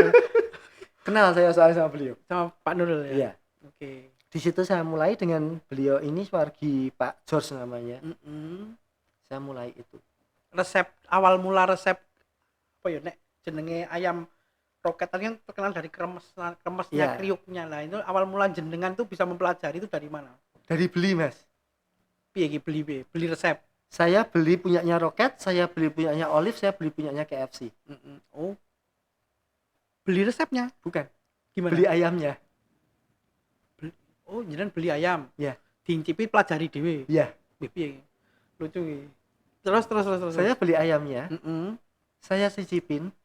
S2: Kenal saya soalnya sama beliau.
S1: Sama Pak Nurul ya.
S2: Iya.
S1: Oke.
S2: Di situ saya mulai dengan beliau ini Suwargi Pak George namanya. Saya mulai itu.
S1: Awal mula resep apa ya nek jenenge ayam Roket tadi yang terkenal dari kremesnya,
S2: Iya.
S1: kriuknya lah. Itu awal mula jenengan tuh bisa mempelajari itu dari mana?
S2: Dari beli, Mas.
S1: Piye iki beli resep.
S2: Saya beli punyanya Roket, saya beli punyanya Olive, saya beli punyanya KFC.
S1: Oh. Beli resepnya?
S2: Bukan.
S1: Gimana?
S2: Beli ayamnya.
S1: Oh, jenengan beli ayam.
S2: Ya.
S1: Diincipi pelajari dhewe.
S2: Iya.
S1: Piye? Lucu iki. Terus.
S2: Saya beli ayamnya. Saya cicipin.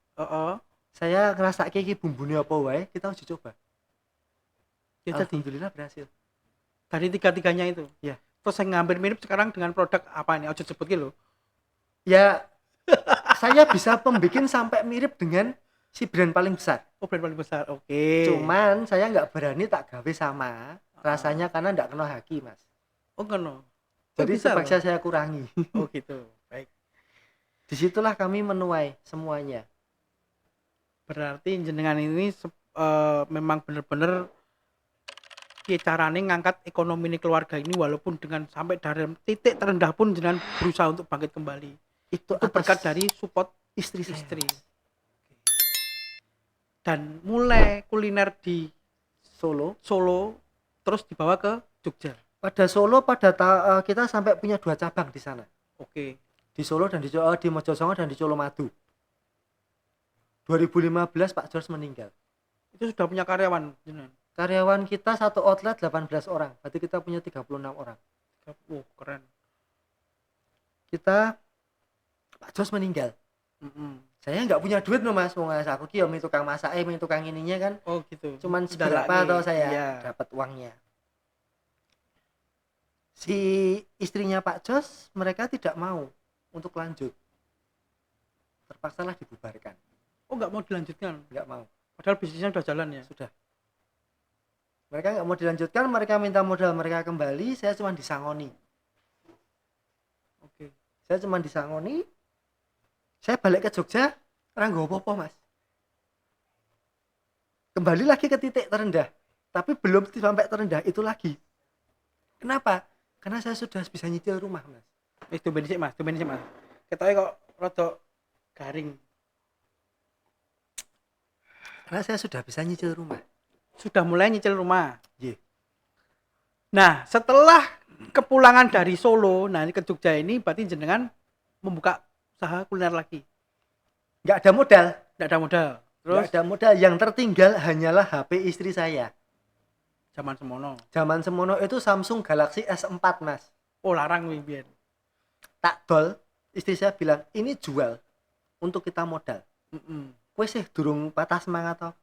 S2: Saya ngerasa iki bumbune apa wae, kita uji coba.
S1: Ya, jadi
S2: alhamdulillah berhasil.
S1: Dari tiga-tiganya itu.
S2: Ya.
S1: Terus saya ngambil mirip sekarang dengan produk apa ini? Ojo sebut gitu.
S2: Ya. Saya bisa membuat sampai mirip dengan si brand paling besar.
S1: Oh, brand paling besar. Oke.
S2: Cuman saya nggak berani tak gawe sama rasanya karena nggak kena haki, Mas.
S1: Oh, kena.
S2: Jadi terpaksa saya kurangi.
S1: Oh, gitu. Baik.
S2: Disitulah kami menuai semuanya.
S1: Berarti jenengan ini memang bener-bener piye carane ngangkat ekonomi ini keluarga ini walaupun dengan sampai dari titik terendah pun jenengan berusaha untuk bangkit kembali.
S2: Itu
S1: Itu
S2: atas
S1: berkat dari support
S2: istri saya.
S1: istri.
S2: Mas.
S1: Dan mulai kuliner di
S2: Solo.
S1: terus dibawa ke Jogja.
S2: Pada Solo kita sampai punya 2 cabang di sana.
S1: Oke.
S2: Di Solo dan di Mojosongo dan di Colomadu. 2015 Pak George meninggal.
S1: Itu sudah punya karyawan jenengan.
S2: Karyawan kita satu outlet 18 orang. Berarti kita punya 36 orang.
S1: Oh, keren.
S2: Kita Pak George meninggal. Saya nggak punya duit loh Mas. Mau ngasih aku ki mi tukang masak, mi tukang ininya kan.
S1: Oh, gitu.
S2: Cuman
S1: Udah
S2: seberapa
S1: lagi.
S2: atau saya
S1: Iya.
S2: dapat uangnya. Si istrinya Pak Jos mereka tidak mau untuk lanjut, terpaksalah dibubarkan.
S1: Oh, nggak mau dilanjutkan.
S2: Nggak mau,
S1: Padahal bisnisnya udah jalan ya.
S2: sudah. Mereka nggak mau dilanjutkan, mereka minta modal mereka kembali. Saya cuma disangoni.
S1: Oke.
S2: Saya cuma disangoni. Saya balik ke Jogja, orang nggak apa-apa Mas. Kembali lagi ke titik terendah, tapi belum sampai terendah itu lagi. Kenapa? Karena saya sudah bisa nyicil rumah Mas.
S1: Itu benisik Mas, Mas. Ketoknya kok rada garing.
S2: Karena saya sudah bisa nyicil rumah.
S1: Sudah mulai nyicil rumah.
S2: Iya.
S1: Nah, setelah kepulangan dari Solo, nah ini ke Jogja ini berarti jenengan membuka usaha kuliner lagi.
S2: Nggak ada modal.
S1: Nggak ada modal. Terus
S2: Nggak ada modal. Yang tertinggal hanyalah HP istri saya.
S1: zaman semono.
S2: Zaman semono itu Samsung Galaxy S4 Mas.
S1: Oh, larang biyen.
S2: Tak dol, istri saya bilang ini jual untuk kita modal. Kowe sih durung patah semangat toh.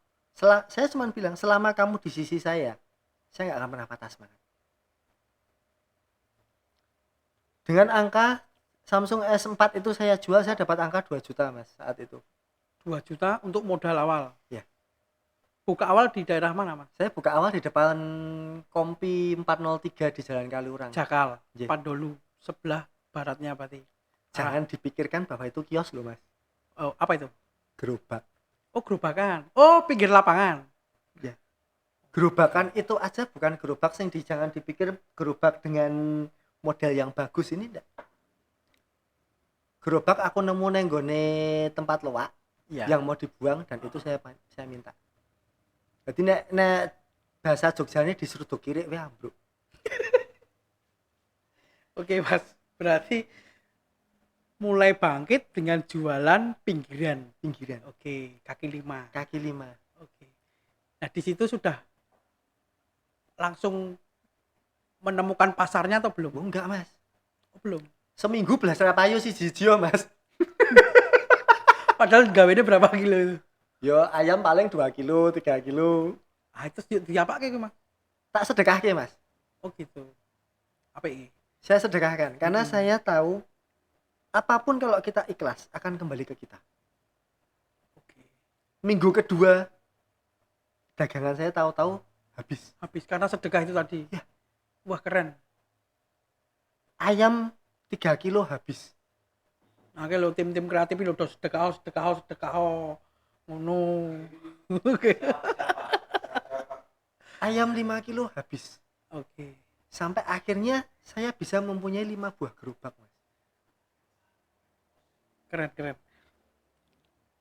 S2: Saya cuma bilang selama kamu di sisi saya nggak akan pernah patah semangat. Dengan angka Samsung S4 itu saya jual, saya dapat angka 2 juta Mas saat itu.
S1: 2 juta untuk modal awal.
S2: Ya.
S1: Buka awal di daerah mana, Mas?
S2: Saya buka awal di depan Kompi 403 di Jalan Kaliurang.
S1: Jakal,
S2: Yeah.
S1: Pandolu, sebelah baratnya berarti.
S2: Jangan dipikirkan bahwa itu kios loh Mas.
S1: Oh, apa itu?
S2: Gerobak.
S1: Oh, gerobakan. Oh, pinggir lapangan.
S2: Ya. Gerobakan itu aja bukan gerobak yang jangan dipikir gerobak dengan model yang bagus ini enggak. Gerobak aku nemu nenggone tempat loak yang mau dibuang dan itu saya minta. Jadi nek bahasa Jogjanya diseruduk kiri wae ambruk.
S1: Oke, Mas. Berarti mulai bangkit dengan jualan pinggiran. Oke, kaki lima. Oke. Nah, di situ sudah langsung menemukan pasarnya atau belum?
S2: Oh, enggak Mas.
S1: Oh, belum.
S2: Seminggu belas rapayu si jijio Mas.
S1: Padahal gawenya berapa kilo itu?
S2: Yo ayam paling 2 kilo, 3 kilo.
S1: Ah, itu diapake ki, Mas?
S2: Tak sedekahke Mas.
S1: Oh, gitu. Apa ini?
S2: Saya sedekahkan karena saya tahu apapun kalau kita ikhlas akan kembali ke kita.
S1: Oke.
S2: Minggu kedua dagangan saya tahu-tahu habis
S1: karena sedekah itu tadi.
S2: Ya.
S1: Wah, keren.
S2: Ayam 3 kilo habis.
S1: Nah, lo tim-tim kreatif itu udah sedekah ngono. Oke.
S2: Ayam 5 kilo habis.
S1: Oke.
S2: Sampai akhirnya saya bisa mempunyai 5 buah gerobak Mas.
S1: Keren.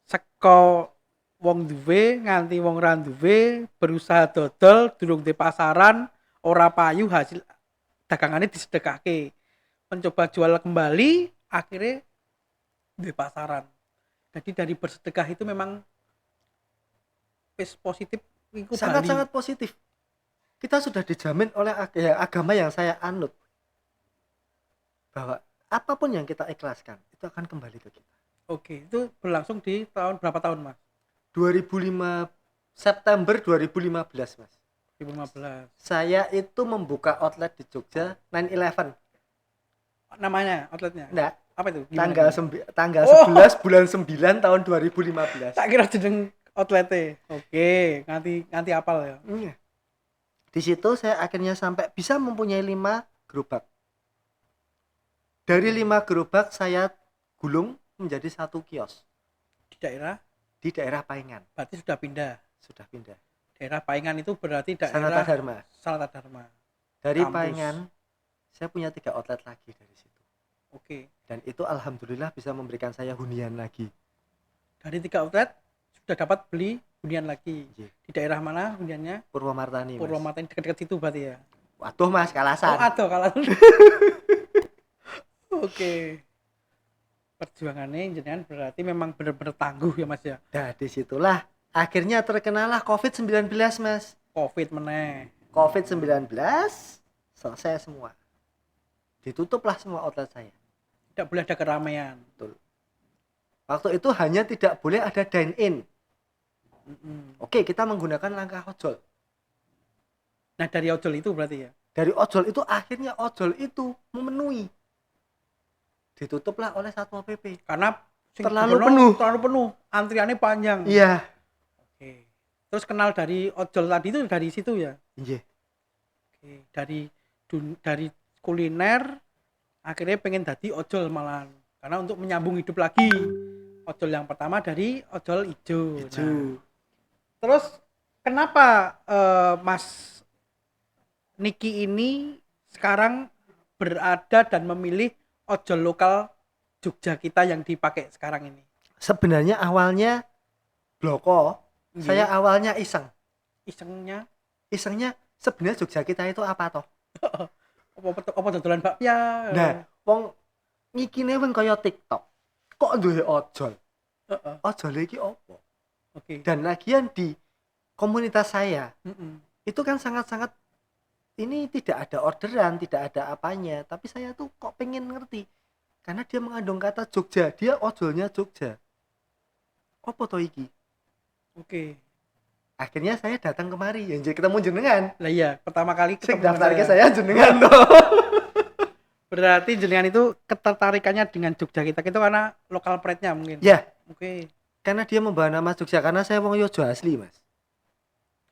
S1: Seko wong duwe nganti wong ra duwe berusaha dodol durung di pasaran ora payu hasil dagangannya disedekahke. Mencoba jual kembali akhirnya di pasaran. Jadi dari bersedekah itu memang positif itu
S2: Sangat-sangat positif. Kita sudah dijamin oleh agama yang saya anut bahwa apapun yang kita ikhlaskan itu akan kembali ke kita.
S1: Oke, itu berlangsung di tahun berapa tahun, Mas?
S2: 2005 September 2015 Mas.
S1: 2015.
S2: Saya itu membuka outlet di Jogja 911.
S1: Namanya outletnya?
S2: Enggak.
S1: Apa itu?
S2: Tanggal 11 bulan 9 tahun 2015.
S1: Tak kira jeneng outletnya. Oke, nganti apal ya.
S2: Iya. Di situ saya akhirnya sampai bisa mempunyai 5 gerobak. Dari 5 gerobak saya gulung menjadi 1 kios
S1: Di daerah
S2: di daerah Paingan.
S1: Berarti sudah pindah.
S2: Sudah pindah.
S1: Daerah Paingan itu berarti
S2: Sanata
S1: daerah
S2: Dharma.
S1: Sanata Dharma.
S2: Dari
S1: Kampus.
S2: Paingan saya punya 3 outlet lagi dari situ.
S1: Oke.
S2: Dan itu alhamdulillah bisa memberikan saya hunian lagi.
S1: Dari 3 outlet sudah dapat beli hunian lagi.
S2: Iya.
S1: Di daerah mana huniannya?
S2: Purwomartani, Mas.
S1: Purwomartani, dekat-dekat situ berarti ya.
S2: Waduh, Mas, Kalasan.
S1: Oh, ada kalau. Oke. Perjuangannya jenengan berarti memang benar-benar tangguh ya Mas ya.
S2: Nah, disitulah akhirnya terkenalah COVID-19, Mas.
S1: Covid meneh.
S2: COVID-19 selesai semua. Ditutuplah semua outlet saya.
S1: Tidak boleh ada keramaian.
S2: Betul. Waktu itu hanya tidak boleh ada dine in. Oke, kita menggunakan langkah ojol.
S1: Nah, dari ojol itu berarti ya.
S2: Dari ojol itu akhirnya ojol itu memenuhi. Ditutuplah oleh Satpol PP.
S1: Karena
S2: Terlalu penuh.
S1: Terlalu penuh. Antriannya panjang.
S2: Iya.
S1: Oke. Terus kenal dari ojol tadi itu dari situ ya.
S2: Iya.
S1: Oke. Dari kuliner akhirnya pengen jadi ojol malahan. Karena untuk menyambung hidup lagi. Ojol yang pertama dari ojol ijo. Nah, terus kenapa Mas Niki ini sekarang berada dan memilih ojol lokal Jogja kita yang dipakai sekarang ini?
S2: Sebenarnya awalnya bloko, saya awalnya iseng. Isengnya sebenarnya Jogja kita itu apa toh?
S1: apa dodolan bakpia?
S2: Nah, wong ngikine wong kaya TikTok. Kok duwe ojol? Ojol iki opo?
S1: Oke.
S2: Dan lagian di komunitas saya itu kan sangat-sangat ini tidak ada orderan, tidak ada apanya, tapi saya tuh kok pengen ngerti karena dia mengandung kata Jogja, dia ojolnya Jogja. Apa to iki?
S1: Oke.
S2: Akhirnya saya datang kemari, yang jadi ketemu jenengan.
S1: Lah iya, pertama kali
S2: Sing
S1: ketemu
S2: daftar ke saya jenengan toh.
S1: Berarti jenengan itu ketertarikannya dengan Jogja kita itu karena lokal pride-nya mungkin.
S2: Ya,
S1: Oke.
S2: karena dia membawa nama Jogja, karena saya wong Yojo asli, Mas.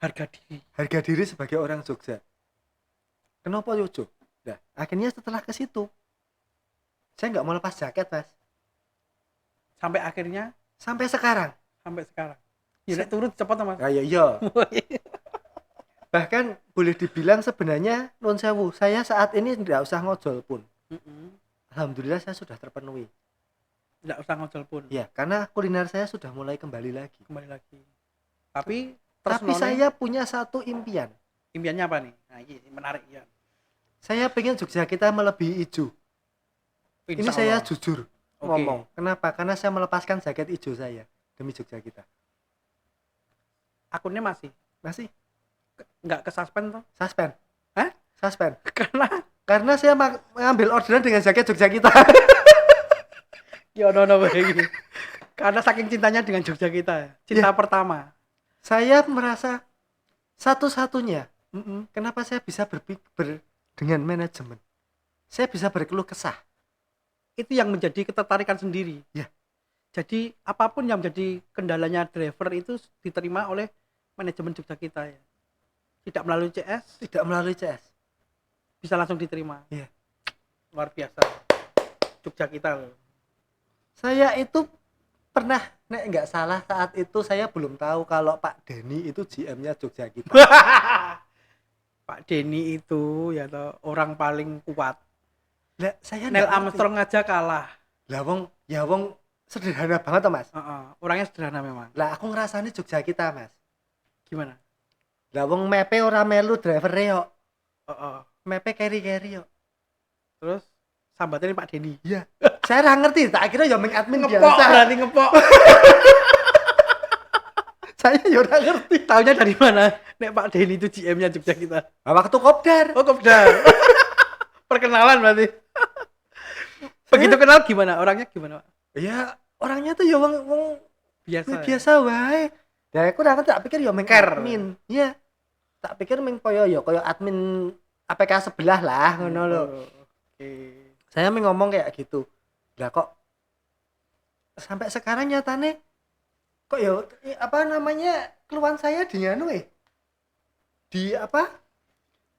S1: Harga diri.
S2: Harga diri sebagai orang Jogja. Kenapa Yojo? Nah, akhirnya setelah ke situ saya nggak mau lepas jaket, Mas.
S1: Sampai akhirnya
S2: Sampai sekarang.
S1: Ya turut cepat Mas.
S2: Iya. Bahkan boleh dibilang sebenarnya non sewu, saya saat ini tidak usah ngojol pun. Alhamdulillah saya sudah terpenuhi.
S1: Tidak usah ngojol pun.
S2: Ya, karena kuliner saya sudah mulai kembali lagi.
S1: Tapi
S2: saya punya satu impian.
S1: Impiannya apa nih? Nah, ini menarik ya.
S2: Saya pengen Jogja kita melebihi hijau. Ini saya jujur ngomong. Kenapa? Karena saya melepaskan jaket hijau saya demi Jogja kita.
S1: Akunnya masih nggak ke suspend toh?
S2: Suspend.
S1: Hah?
S2: Suspend.
S1: Karena
S2: saya mengambil orderan dengan jaket Jogja kita.
S1: Ya no begini. Karena saking cintanya dengan Jogja kita. Cinta pertama.
S2: Saya merasa satu-satunya. Kenapa saya bisa berpikir dengan manajemen? Saya bisa berkeluh kesah.
S1: Itu yang menjadi ketertarikan sendiri.
S2: Ya.
S1: Jadi apapun yang menjadi kendalanya driver itu diterima oleh manajemen Jogja kita ya. Tidak melalui CS. Bisa langsung diterima.
S2: Iya.
S1: Luar biasa. Jogja kita loh.
S2: Saya itu pernah, nek nggak salah saat itu saya belum tahu kalau Pak Denny itu GM-nya Jogja kita.
S1: Pak Denny itu ya toh, orang paling kuat.
S2: Lah saya
S1: Neil Armstrong aja kalah.
S2: Lah wong sederhana banget toh, Mas.
S1: Orangnya sederhana memang.
S2: Lah aku ngerasani Jogja kita, Mas.
S1: Gimana?
S2: Lah wong mepe ora melu driver yo. Mepe carry yo.
S1: Terus sambatannya Pak Denny.
S2: Iya. Saya ora ngerti, tak kira ya meng admin
S1: ngepok
S2: biasa.
S1: Berarti ngepok.
S2: Saya ya ora ngerti.
S1: Taunya dari mana? Nek Pak Denny itu GM-nya Jogja kita.
S2: Waktu kopdar.
S1: Oh, kopdar. Perkenalan berarti. Begitu kenal gimana? Orangnya gimana, Pak?
S2: Ya, orangnya tuh ya wong biasa wae. Ya aku ora tak pikir ya meng admin. Iya. Tak pikir meng koyo admin APK sebelah lah ngono lho.
S1: Oke.
S2: Saya ngomong kayak gitu. Lah kok sampai sekarang nyatane kok ya keluhan saya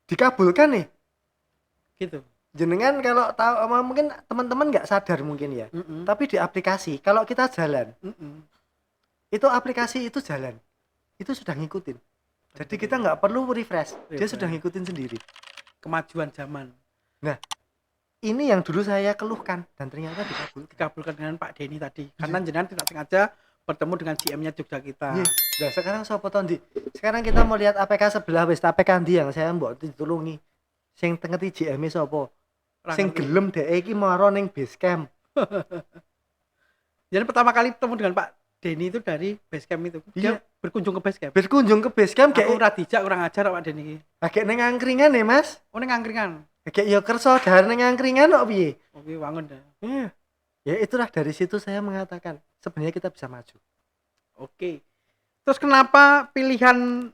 S2: dikabulkan nih.
S1: Gitu.
S2: Jenengan kalau tahu mungkin teman-teman nggak sadar mungkin ya. Tapi di aplikasi kalau kita jalan Itu aplikasi itu jalan. Itu sudah ngikutin. Jadi kita nggak perlu refresh. Dia sudah ngikutin sendiri.
S1: Kemajuan zaman.
S2: Nah, ini yang dulu saya keluhkan dan ternyata
S1: dikabulkan dengan Pak Denny tadi. Karena jenengan tidak sengaja bertemu dengan GM-nya Jogja kita.
S2: Nah, sekarang sopo tondi. Sekarang kita mau lihat APK sebelah wis APK ndi yang saya mbok ditulungi. Sing tengeti GM-e sopo? Sing gelem dhek iki maro ning base camp.
S1: Jadi pertama kali ketemu dengan Pak Denny itu dari base camp itu. Dia berkunjung ke base camp.
S2: Berkunjung ke base camp
S1: kayak ora dijak kurang ajar Pak Denny iki.
S2: Agak ning angkringan ya, Mas.
S1: Oh ning angkringan.
S2: Agak ya kerso dar ning angkringan kok piye?
S1: Oke, wangun dah.
S2: Iya. Ya itulah dari situ saya mengatakan sebenarnya kita bisa maju.
S1: Oke. Terus kenapa pilihan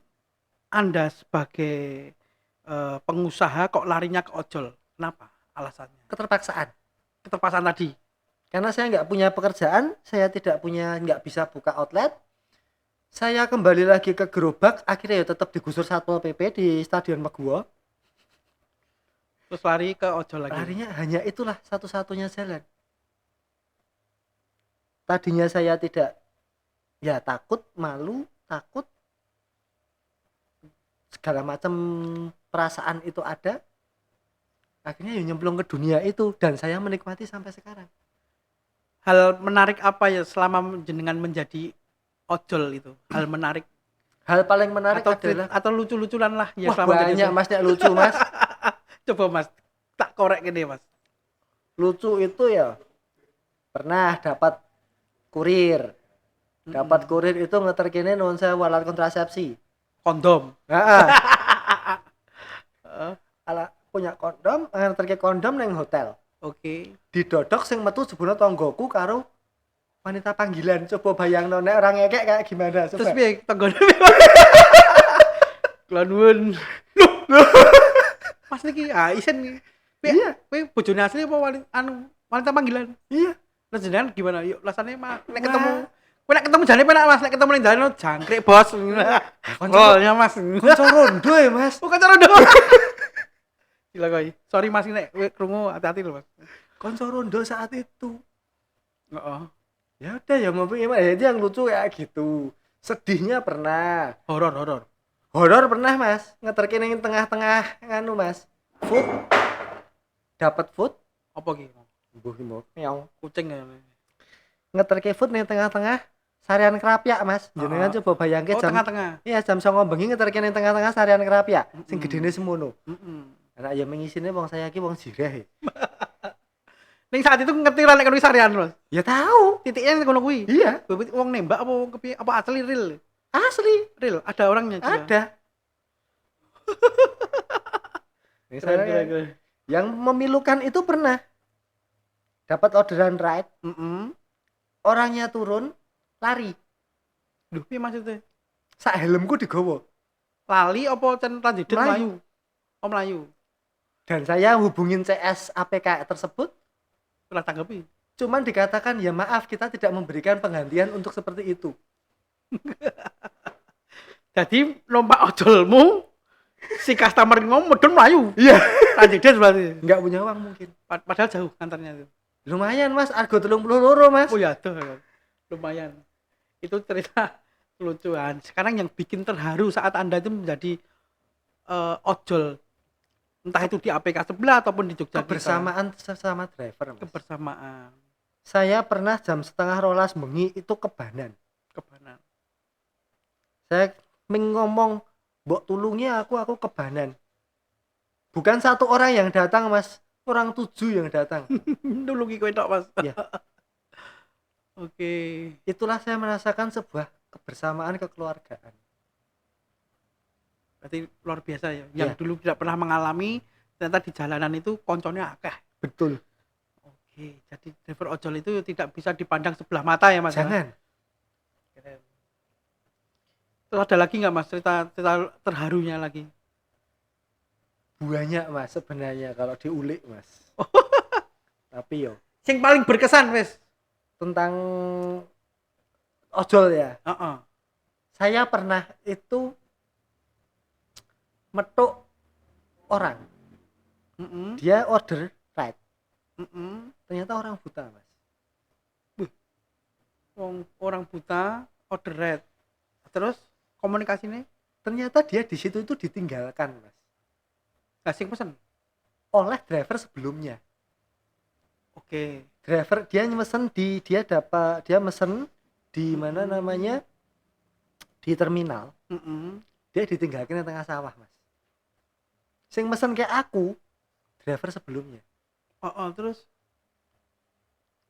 S1: Anda sebagai pengusaha kok larinya ke ojol? Kenapa? Alasannya? Keterpaksaan tadi.
S2: Karena saya nggak punya pekerjaan, saya nggak bisa buka outlet. Saya kembali lagi ke gerobak, akhirnya ya tetap digusur Satpol PP di Stadion Meguwo.
S1: Terus lari ke ojol lagi.
S2: Larinya hanya itulah satu-satunya jalan. Tadinya saya tidak, ya takut, malu, takut, segala macam perasaan itu ada. Akhirnya ya nyemplung ke dunia itu dan saya menikmati sampai sekarang.
S1: Hal menarik apa ya selama jenengan menjadi ojol itu? Hal menarik.
S2: Hal paling menarik
S1: atau lucu-lucuan lah ya.
S2: Wah, selama banyak Mas, nek lucu Mas.
S1: Coba Mas, tak korek gini Mas.
S2: Lucu itu ya pernah dapat kurir. Dapat kurir itu ngeterkene nuwun sewu alat kontrasepsi.
S1: Kondom.
S2: Heeh. Ala punya kondom, ngeterke kondom nang hotel.
S1: Oke.
S2: Didodok sing metu jebule tanggoku karo wanita panggilan. Coba bayangno nek orang ngekek kayak gimana coba.
S1: Terus piye tanggone? Kula nuwun. Mas niki isen iki. Iya, kowe bojone asli apa wanita panggilan?
S2: Iya.
S1: Terus jenengan gimana? Yuk rasane nek ketemu. Kowe nek ketemu jane penak Mas, nek ketemu ning dalan jangkrik bos. Rolnya Mas.
S2: Kanca rondo ya Mas.
S1: Bukan cara rondo. Gila koi. Sorry Mas nek kowe krungu hati-hati lho Mas.
S2: Kanca rondo saat itu.
S1: Heeh.
S2: Ya udah ya mau itu yang lucu kayak gitu. Sedihnya pernah. Horor pernah Mas. Ngeterke ning tengah-tengah nganu Mas. Food. Dapat food.
S1: Apa ki?
S2: Mbuh ki mau meong
S1: kucing ya.
S2: Ngeterke food ning tengah-tengah Sarian Kerapyak Mas. Jenengan coba bayangke jam
S1: tengah-tengah.
S2: Iya, jam 09.00 bengi ngeterke ning tengah-tengah Sarian Kerapyak sing gedene semono. Anak ya mengisine wong saya ki wong jireh.
S1: Ning saat itu ngerti ora nek kono Sarian, Mas?
S2: Ya tahu,
S1: titiknya ngono kuwi.
S2: Iya.
S1: Wong nembak apa kepiye? Apa asli real?
S2: Asli,
S1: real. Ada orangnya juga.
S2: Ada. Keren. Yang memilukan itu pernah dapat orderan ride. Orangnya turun, lari.
S1: Duh, piye maksudnya?
S2: Sak helmku digowo.
S1: Lali apa cen lanjut mlayu? Oh, mlayu.
S2: Dan saya hubungin CS APK tersebut.
S1: Pernah tanggapi?
S2: Cuman dikatakan ya maaf kita tidak memberikan penggantian untuk seperti itu.
S1: Jadi numpak ojolmu si customer ngomong medun mlayu.
S2: Iya.
S1: Lanjut berarti.
S2: Enggak punya uang mungkin.
S1: Padahal jauh kantornya itu.
S2: Lumayan Mas, argo 32 Mas.
S1: Oh ya tuh. Lumayan. Itu cerita kelucuan. Sekarang yang bikin terharu saat Anda itu menjadi ojol, entah itu di APK sebelah ataupun di Jogja.
S2: Kebersamaan sesama driver Mas.
S1: Kebersamaan.
S2: Saya pernah jam 11:30 bengi itu kebanan. Saya ngomong, mbok tulungi aku kebanan. Bukan satu orang yang datang Mas, orang 7 yang datang.
S1: Nulungi kowe tok Mas.
S2: Iya.
S1: Oke.
S2: Itulah saya merasakan sebuah kebersamaan kekeluargaan.
S1: Berarti luar biasa ya. Yang dulu tidak pernah mengalami, ternyata di jalanan itu konconnya akeh.
S2: Betul.
S1: Oke, jadi driver ojol itu tidak bisa dipandang sebelah mata ya Mas.
S2: Jangan.
S1: Keren. Terus ada lagi nggak Mas cerita terharunya lagi?
S2: Banyak Mas sebenarnya kalau diulik Mas. Tapi yo.
S1: Yang paling berkesan Mas
S2: tentang ojol ya. Saya pernah itu metuk orang. Dia order ride. Ternyata orang buta Mas.
S1: Orang buta ordered. Terus komunikasinya
S2: Ternyata dia di situ itu ditinggalkan, Mas,
S1: kasih pesen.
S2: oleh driver sebelumnya.
S1: Oke.
S2: Driver dia mesen di mana namanya, di terminal. Dia ditinggalkan di tengah sawah, Mas. Sing mesen kayak aku driver sebelumnya.
S1: Terus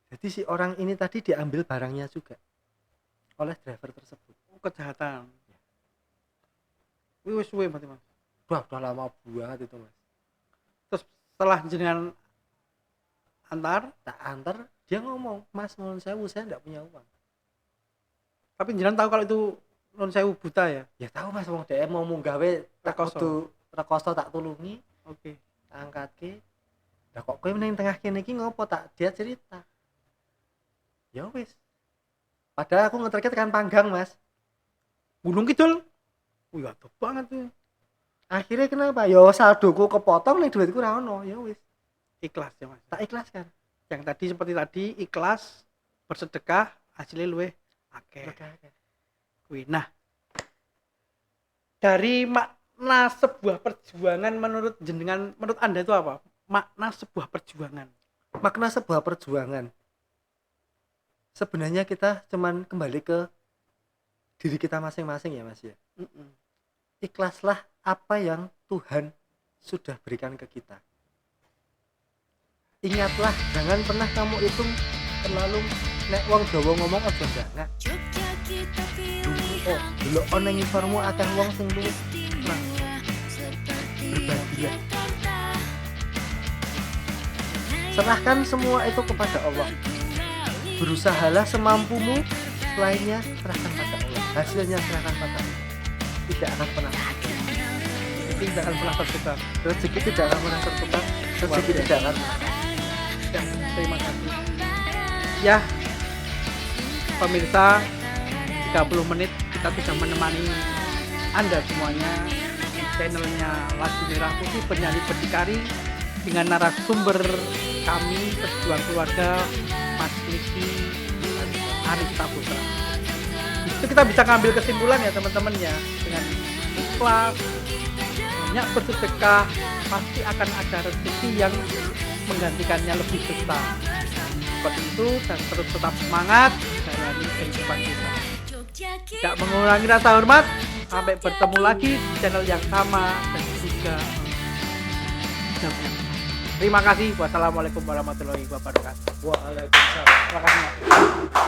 S2: Jadi si orang ini tadi diambil barangnya juga oleh driver tersebut.
S1: kejahatan. Wih, suwe berarti Mas.
S2: Wah, udah lama banget itu, Mas.
S1: Terus setelah jenengan antar,
S2: Tak antar, dia ngomong, "Mas, nuwun sewu, saya enggak punya uang."
S1: tapi jenengan tahu kalau itu non sewu buta ya?
S2: Ya tahu, Mas, wong dhek mau gawe tak
S1: Rekoso.
S2: kudu rekoso tak tulungi,
S1: Oke.
S2: tak angkatke. Lah kok kowe ning tengah kene iki ngopo, tak dia cerita. Ya wis. Padahal aku ngeterke tekan Panggang, Mas.
S1: Gunung Kidul. Wih, aduh banget tuh.
S2: Akhirnya kenapa? Ya saldoku kepotong nih, duitku ora ono. Ya wis,
S1: Ikhlas ya Mas.
S2: tak ikhlaskan.
S1: Yang tadi seperti tadi ikhlas bersedekah hasilnya luwih akeh. Wih, nah dari makna sebuah perjuangan menurut jenengan, menurut Anda itu apa? Makna sebuah perjuangan.
S2: Makna sebuah perjuangan. Sebenarnya kita cuman kembali ke diri kita masing-masing ya, Mas ya. Ikhlaslah apa yang Tuhan sudah berikan ke kita. Ingatlah, jangan pernah kamu itu terlalu nek wong Jawa ngomong aja enggak. Delok ana ngisormu akeh wong sing luwih kurang berbahagia. Serahkan semua itu kepada Allah. Berusahalah semampumu, lainnya serahkan pada Allah. Hasilnya serahkan pada Allah. Tidak akan pernah
S1: Tidak akan pernah tertukar.
S2: rezeki, tidak akan pernah tertukar. Rezeki tidak akan pernah.
S1: Ya, terima kasih. Ya, pemirsa, 30 menit kita sudah menemani Anda semuanya di channelnya Lagu Merah Putih Penyanyi Berdikari dengan narasumber kami pejuang keluarga Mas Niki Arista Putra. Itu kita bisa ngambil kesimpulan ya teman-teman ya, dengan ikhlas, banyak bersedekah, pasti akan ada rezeki yang menggantikannya lebih besar. Seperti itu, dan terus tetap semangat jalani kehidupan kita. Tidak mengurangi rasa hormat. Sampai bertemu lagi di channel yang sama dan juga terima kasih. Wassalamualaikum warahmatullahi wabarakatuh.
S2: Waalaikumsalam.
S1: Terima kasih.